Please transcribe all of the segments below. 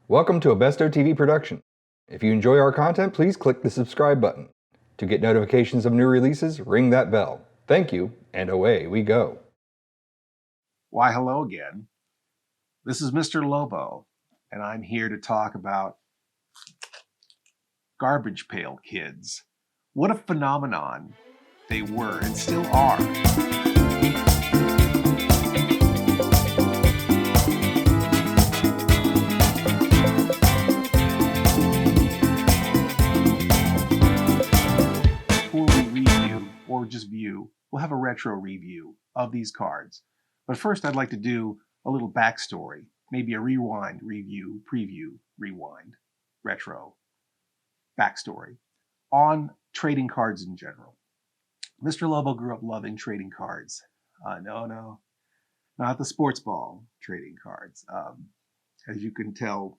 Welcome to a Besto TV production. If you enjoy our content, please click the subscribe button. To get notifications of new releases, ring that bell. Thank you, and away we go. Why, hello again. This is Mr. Lobo, and I'm here to talk about Garbage Pail Kids. What a phenomenon they were and still are. Before we review, or just view, we'll have a retro review of these cards. But first, I'd like to do a little backstory, maybe a rewind, review, preview, rewind, retro, backstory on trading cards in general. Mr. Lobo grew up loving trading cards. No, not the sports ball trading cards. As you can tell,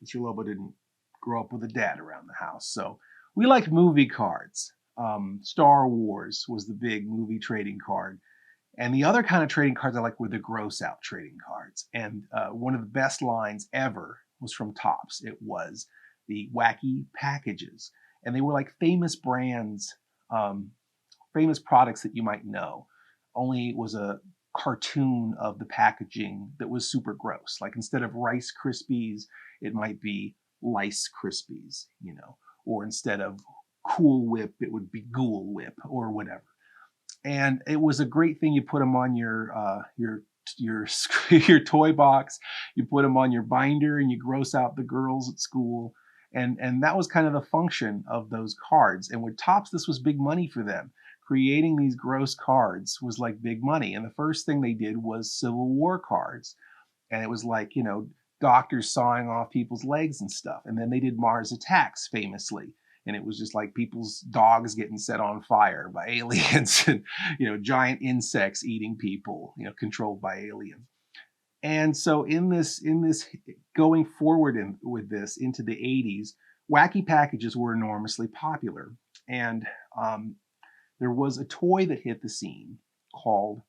Mr. Lobo didn't grow up with a dad around the house. So we liked movie cards. Star Wars was the big movie trading card. And the other kind of trading cards I liked were the gross out trading cards. And one of the best lines ever was from Topps. It was the wacky packages. And they were like famous brands, famous products that you might know. Only it was a cartoon of the packaging that was super gross. Like instead of Rice Krispies, it might be Lice Krispies, or instead of Cool Whip, it would be Ghoul Whip or whatever. And it was a great thing. You put them on your toy box, you put them on your binder, and you gross out the girls at school. And that was kind of the function of those cards. And with Topps, this was big money for them. Creating these gross cards was like big money. And the first thing they did was Civil War cards. And it was like, doctors sawing off people's legs and stuff. And then they did Mars Attacks famously. And it was just like people's dogs getting set on fire by aliens and, giant insects eating people, controlled by aliens. And so in this going forward with this into the 80s, wacky packages were enormously popular. And there was a toy that hit the scene called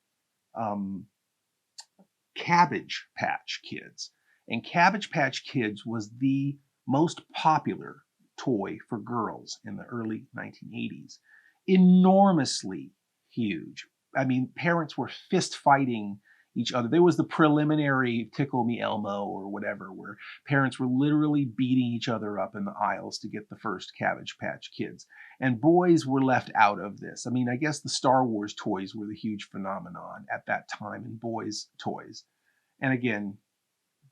Cabbage Patch Kids. And Cabbage Patch Kids was the most popular toy for girls in the early 1980s. Enormously huge. I mean, parents were fist fighting each other. There was the preliminary Tickle Me Elmo or whatever, where parents were literally beating each other up in the aisles to get the first Cabbage Patch Kids. And boys were left out of this. I mean, I guess the Star Wars toys were the huge phenomenon at that time in boys' toys. And again,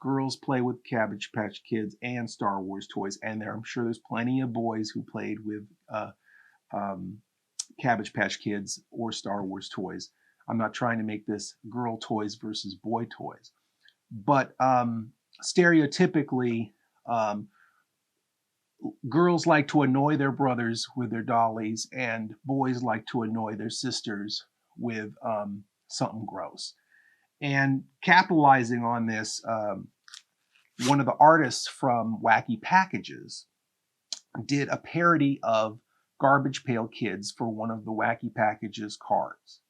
girls play with Cabbage Patch Kids and Star Wars toys, and I'm sure there's plenty of boys who played with Cabbage Patch Kids or Star Wars toys. I'm not trying to make this girl toys versus boy toys, but stereotypically, girls like to annoy their brothers with their dollies, and boys like to annoy their sisters with something gross. And capitalizing on this, one of the artists from Wacky Packages did a parody of Garbage Pail Kids for one of the Wacky Packages cards.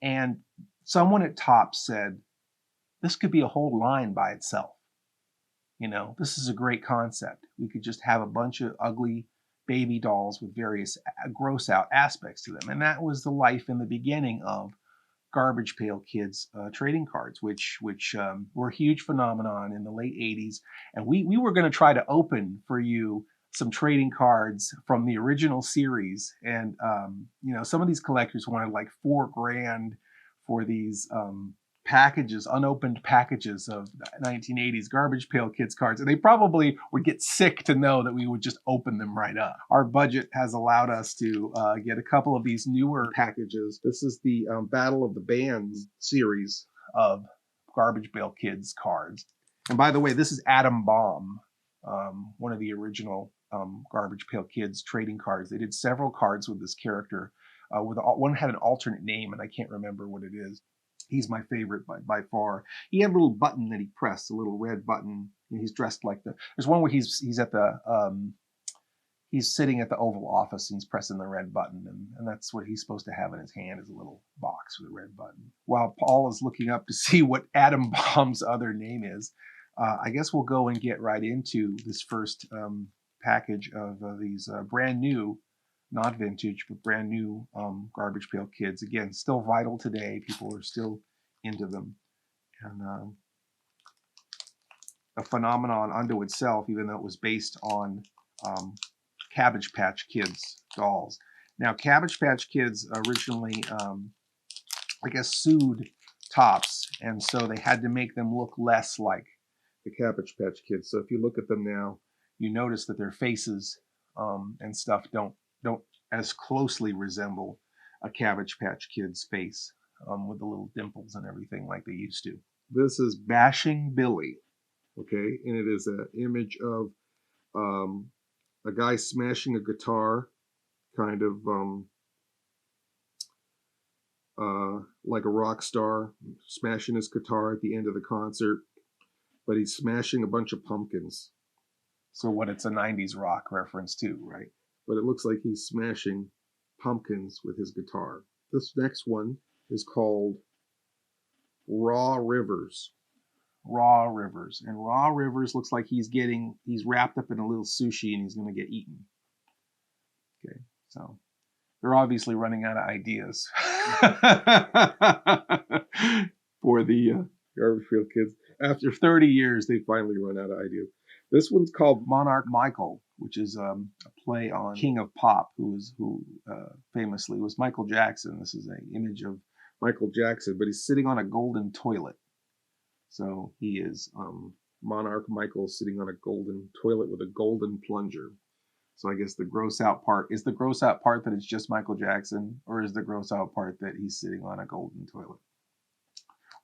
And someone at Topps said, this could be a whole line by itself. This is a great concept. We could just have a bunch of ugly baby dolls with various gross out aspects to them. And that was the life in the beginning of Garbage Pail Kids trading cards, which were a huge phenomenon in the late 80s. And we were going to try to open for you some trading cards from the original series. And, some of these collectors wanted like $4,000 for these packages, unopened packages of 1980s Garbage Pail Kids cards. And they probably would get sick to know that we would just open them right up. Our budget has allowed us to get a couple of these newer packages. This is the Battle of the Bands series of Garbage Pail Kids cards. And by the way, this is Atom Bomb, one of the original Garbage Pail Kids trading cards. They did several cards with this character. One had an alternate name, and I can't remember what it is. He's my favorite by far. He had a little button that he pressed, a little red button. And he's dressed like there's one where he's at the he's sitting at the Oval Office and he's pressing the red button, and that's what he's supposed to have in his hand, is a little box with a red button. While Paul is looking up to see what Atom Bomb's other name is, I guess we'll go and get right into this first package of these brand new, not vintage, but brand new Garbage Pail Kids. Again, still vital today. People are still into them. And a phenomenon unto itself, even though it was based on Cabbage Patch Kids dolls. Now, Cabbage Patch Kids originally, I guess, sued Topps, and so they had to make them look less like the Cabbage Patch Kids. So if you look at them now, you notice that their faces and stuff don't as closely resemble a Cabbage Patch Kid's face with the little dimples and everything like they used to. This is Bashing Billy, okay, and it is an image of a guy smashing a guitar, kind of like a rock star, smashing his guitar at the end of the concert, but he's smashing a bunch of pumpkins. So what, it's a 90s rock reference too, right? But it looks like he's smashing pumpkins with his guitar. This next one is called Raw Rivers. Raw Rivers. And Raw Rivers looks like he's wrapped up in a little sushi and he's going to get eaten. Okay, so they're obviously running out of ideas for the Garbage Pail Kids. After 30 years, they finally run out of ideas. This one's called Monarch Michael, which is a play on King of Pop, who famously was Michael Jackson. This is an image of Michael Jackson, but he's sitting on a golden toilet. So he is Monarch Michael sitting on a golden toilet with a golden plunger. So I guess the gross out part is the gross out part that it's just Michael Jackson, or is the gross out part that he's sitting on a golden toilet?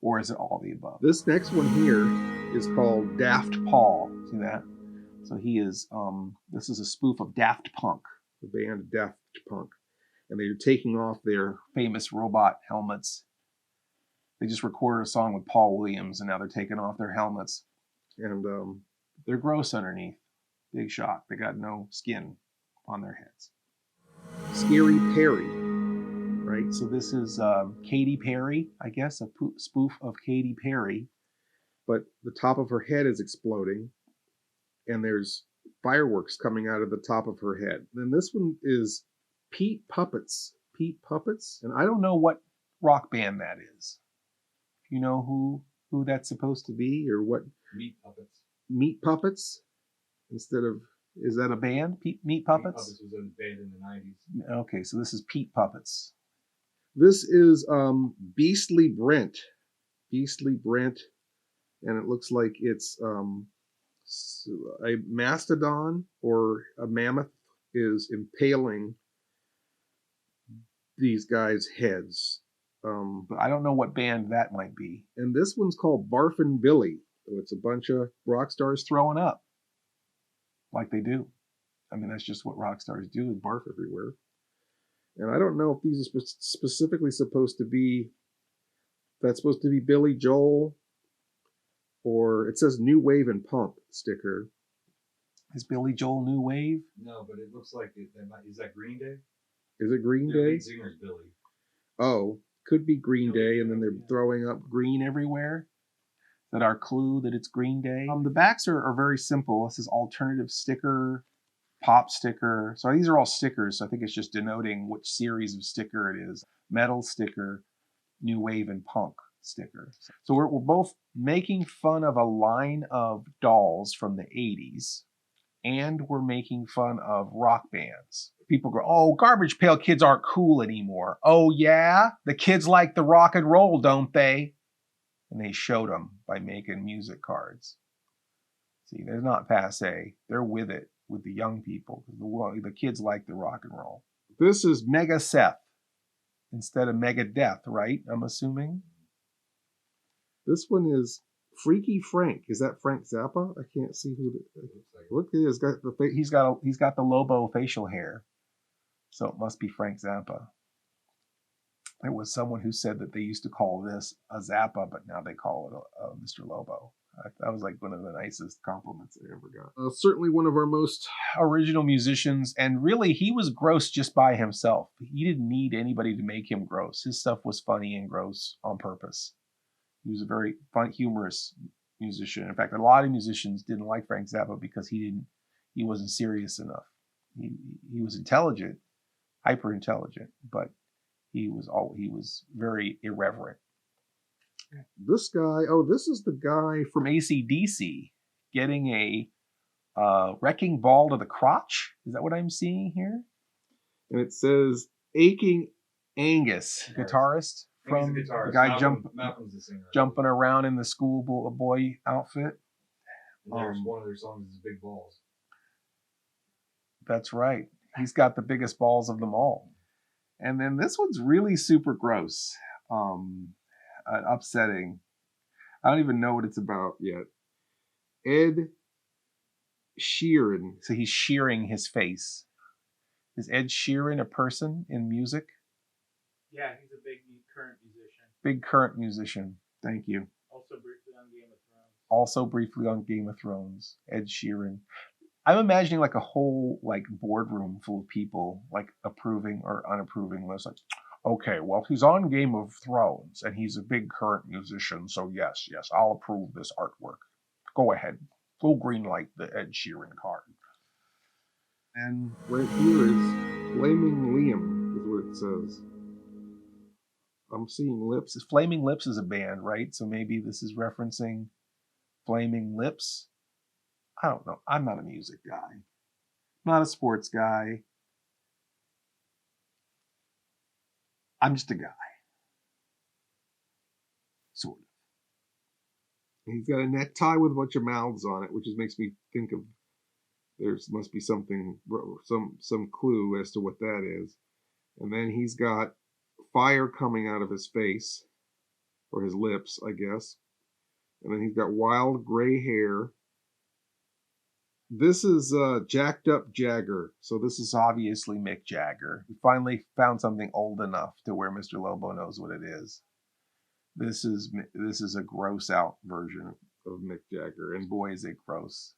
Or is it all the above? This next one here is called Daft Paul. See that? So he is, this is a spoof of Daft Punk, the band Daft Punk. And they're taking off their famous robot helmets. They just recorded a song with Paul Williams, and now they're taking off their helmets. And they're gross underneath. Big shock. They got no skin on their heads. Scary Perry. Right, so this is Katy Perry, I guess, a spoof of Katy Perry. But the top of her head is exploding, and there's fireworks coming out of the top of her head. And this one is Pete Puppets. Pete Puppets? And I don't know what rock band that is. You know who that's supposed to be, or what? Meat Puppets. Meat Puppets? Instead of, is that a band? Meat Puppets? Meat Puppets was a band in the 90s. Okay, so this is Pete Puppets. This is Beastly Brent. Beastly Brent. And it looks like it's a mastodon or a mammoth is impaling these guys' heads. But I don't know what band that might be. And this one's called Barfin' Billy. So it's a bunch of rock stars throwing up. Like they do. I mean, that's just what rock stars do, is barf everywhere. And I don't know if these are specifically supposed to be, that's supposed to be Billy Joel, or it says New Wave and Punk sticker. Is Billy Joel New Wave? No, but it looks like it. Is that Green Day? Is it Green Day? Lead singer's Billy. Oh, could be Green Day, and then they're throwing up green everywhere. That our clue that it's Green Day. The backs are very simple. This is alternative sticker, pop sticker. So these are all stickers. So I think it's just denoting which series of sticker it is. Metal sticker, New Wave, and Punk sticker. So we're both making fun of a line of dolls from the 80s, and we're making fun of rock bands. People go, oh, Garbage Pail Kids aren't cool anymore. Oh, yeah? The kids like the rock and roll, don't they? And they showed them by making music cards. See, they're not passe. They're with it, with the young people. The kids like the rock and roll. This is Mega Seth instead of Mega Death, right? I'm assuming. This one is Freaky Frank. Is that Frank Zappa? I can't see who. Look, he's got the Lobo facial hair, so it must be Frank Zappa. There was someone who said that they used to call this a Zappa, but now they call it a Mr. Lobo. That was like one of the nicest compliments I ever got. Certainly one of our most original musicians, and really he was gross just by himself. He didn't need anybody to make him gross. His stuff was funny and gross on purpose. He was a very fun, humorous musician. In fact, a lot of musicians didn't like Frank Zappa because he wasn't serious enough. He was intelligent, hyper intelligent, but he was very irreverent. This guy, this is the guy From AC/DC, getting a wrecking ball to the crotch. Is that what I'm seeing here? and it says Aching. Angus, guitarist I think from he's a guitarist. the guy Malcolm's the singer. jumping around in the schoolboy outfit. And there's one of their songs is Big Balls. That's right. He's got the biggest balls of them all. And then this one's really super gross, upsetting. I don't even know what it's about yet. Ed Sheeran. So he's shearing his face. Is Ed Sheeran a person in music? Yeah, he's a big current musician. Big current musician. Thank you. Also briefly on Game of Thrones. Also briefly on Game of Thrones. Ed Sheeran. I'm imagining like a whole like boardroom full of people like approving or unapproving this. Like, okay, well he's on Game of Thrones and he's a big current musician, so yes, I'll approve this artwork. Go ahead, go greenlight the Ed Sheeran card. And Right here is Flaming Liam, is what it says. I'm seeing lips. Flaming Lips is a band, right? So maybe this is referencing Flaming Lips. I don't know. I'm not a music guy. Not a sports guy. I'm just a guy. Sort of. He's got a necktie with a bunch of mouths on it, which just makes me think of must be something, some clue as to what that is. And then he's got fire coming out of his face, or his lips, I guess. And then he's got wild gray hair. This is Jacked Up Jagger. So this is obviously Mick Jagger. We finally found something old enough to where Mr. Lobo knows what it is. This is a gross out version of Mick Jagger, and boy is it gross.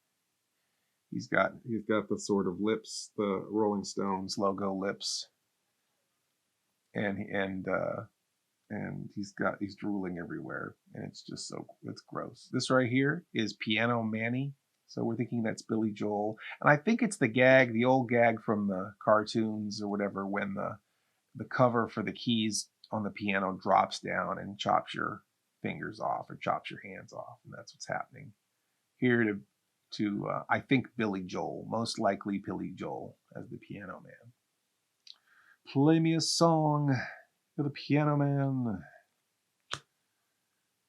He's got the sort of lips, the Rolling Stones logo lips, and he's drooling everywhere, and it's gross. This right here is Piano Manny. So we're thinking that's Billy Joel. And I think it's the old gag from the cartoons or whatever, when the cover for the keys on the piano drops down and chops your fingers off or chops your hands off. And that's what's happening here to I think Billy Joel, most likely Billy Joel as the Piano Man. Play me a song for the Piano Man.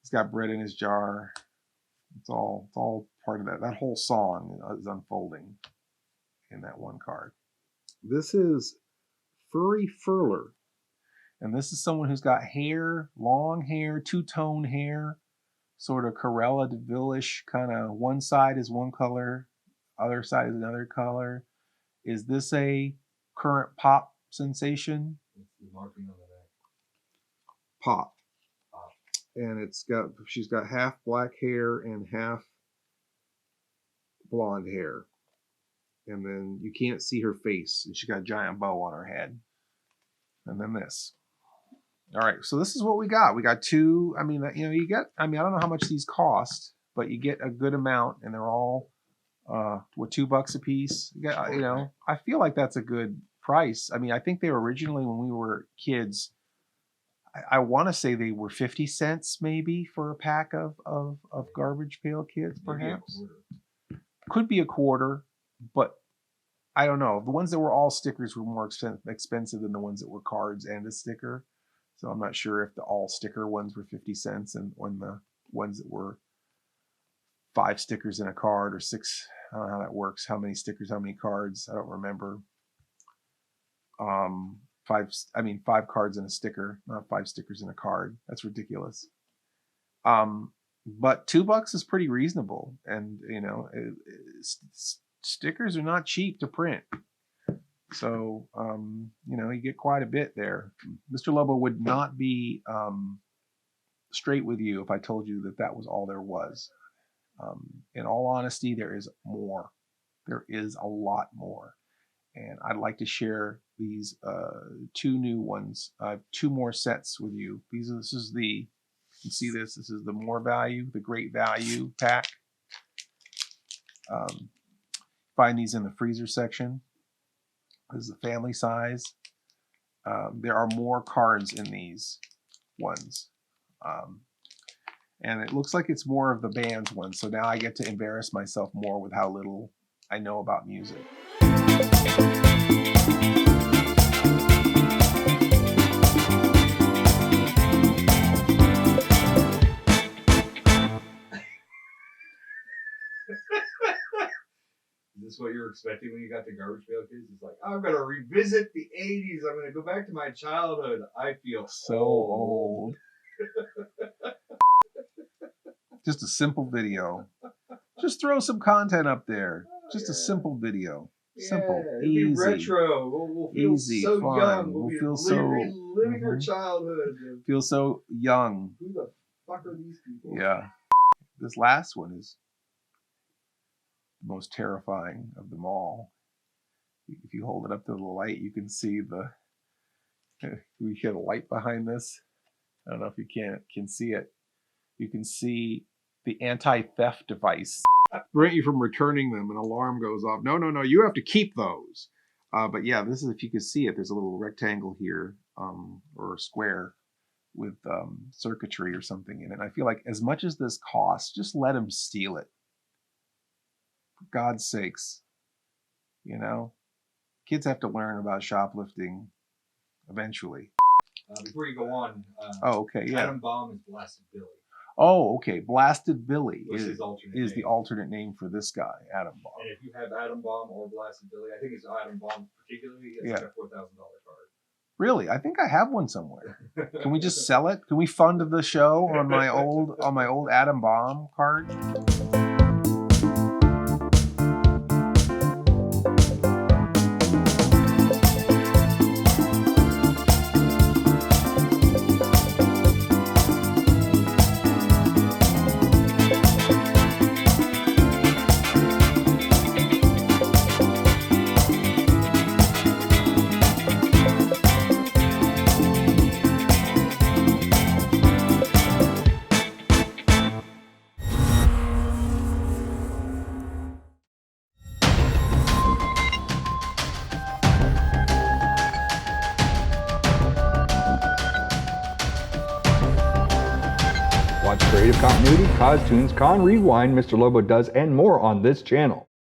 He's got bread in his jar. It's all part of that. That whole song is unfolding in that one card. This is Furry Furler. And this is someone who's got hair, long hair, two-tone hair, sort of Corella de Vil-ish, kind of one side is one color, other side is another color. Is this a current pop sensation? What's the marking on the back? Pop. And she's got half black hair and half blonde hair. And then you can't see her face. And she's got a giant bow on her head. And then this. All right, so this is what we got. We got two. I mean, you get. I mean, I don't know how much these cost, but you get a good amount, and they're all, $2 a piece. I feel like that's a good price. I mean, I think they were originally, when we were kids, I want to say they were 50 cents maybe for a pack of Garbage Pail Kids, perhaps. Could be a quarter, but I don't know. The ones that were all stickers were more expensive than the ones that were cards and a sticker. So I'm not sure if the all sticker ones were 50 cents and when the ones that were 5 stickers in a card or 6. I don't know how that works. How many stickers, how many cards? I don't remember. 5 cards in a sticker, not 5 stickers in a card. That's ridiculous. But $2 is pretty reasonable. And, stickers are not cheap to print. So, you get quite a bit there. Mr. Lobo would not be straight with you if I told you that was all there was. In all honesty, there is more. There is a lot more. And I'd like to share these 2 new ones, 2 more sets with you. This is the You see this? This is the more value, the great value pack. Find these in the freezer section. This is the family size. There are more cards in these ones. And it looks like it's more of the band's one. So now I get to embarrass myself more with how little I know about music. Is this what you were expecting when you got to Garbage Pail Kids? It's like, I'm going to revisit the 80s. I'm going to go back to my childhood. I feel So old. Just a simple video. Just throw some content up there. Just a simple video. Simple, it'd be easy, retro. We'll feel easy, so fun. young. We'll be feel so reliving our childhood. feel so young. Who the fuck are these people? Yeah. This last one is the most terrifying of them all. If you hold it up to the light, you can see we get a light behind this. I don't know if you can see it. You can see the anti-theft device. Prevent you from returning them. An alarm goes off. No, you have to keep those. But yeah, this is, if you can see it, there's a little rectangle here, or a square with circuitry or something in it. I feel like as much as this costs, just let them steal it. For God's sakes, you know, kids have to learn about shoplifting eventually. Before you go on, Oh, okay, yeah. Adam Bomb is Blasted Billy. Oh, okay. Blasted Billy Which is is alternate the name. alternate name for this guy, Adam Bomb. And if you have Adam Bomb or Blasted Billy, I think it's Adam Bomb particularly, it's like a $4,000 card. Really, I think I have one somewhere. Can we just sell it? Can we fund the show on my old Adam Bomb card? Watch Creative Continuity, Cause Tunes, Con Rewind, Mr. Lobo Does, and more on this channel.